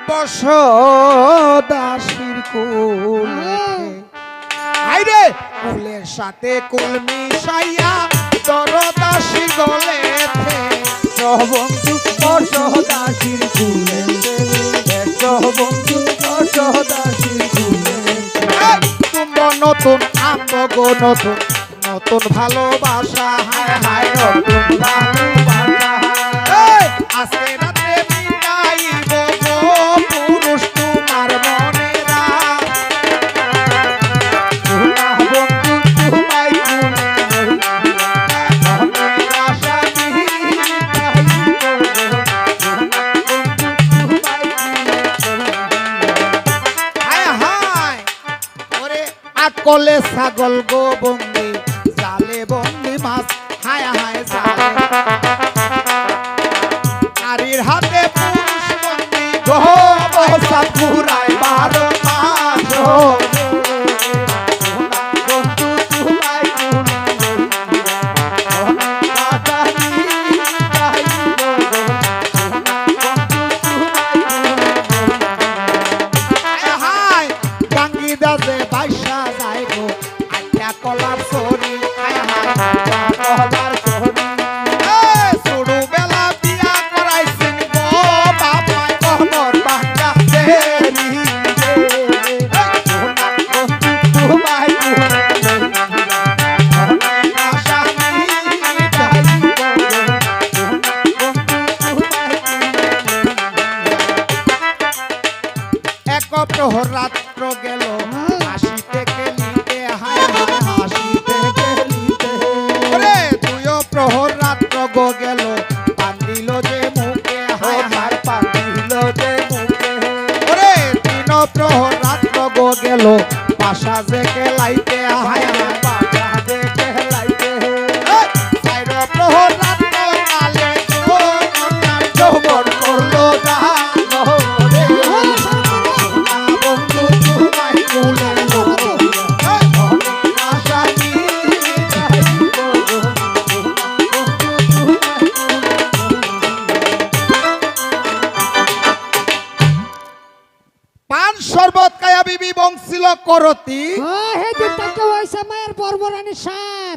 বস দাসীর কুলে আইরে কুলের সাথে কুল মিশাইয়া তর দাসী গলে বন্ধু বস দাসীর কুলে বন্ধু বস দাসীর কুলে তোমরা নতুন আম্ব গো নতুন নতুন ভালোবাসা হায় হায় নতুন ভালোবাসা আজকে রাতে মিটাইব পুরুষ তোমার মনে বন্ধু তোমায় কলে ছাগল গো বন্দি জালে বন্দি মাছ হায় হায় জালে নারীর হাতে পুরুষ বন্দি গো বসা পুরাই 12 মাস বন্ধু তোমায় বাইশা যায় গো আজ্ঞা কলার সরি কলার সরি ছোট বেলা বিয়া করাইছেন গো বাপায় কহমর বাচ্চা দেরি এক প্রহর রাত্র গেল হাসিতে খেলিতে হায় হায় হাসিতে খেলিতে ওরে তুইও প্রহর রাত্র গো গেল পান দিল যে মুখে হায় হায় পান দিল যে মুখে ওরে তিন প্রহর রাত্র গো গেল পাশা যে খেলাইতে হায় হায় পাশা যে খেলাইতে চার প্রহর রাত্র কালে যৌবন করলো শরবত কায়া বিবি বংশিল করতি হে দিনটা তো ওই সময়ের বর্বরানী সার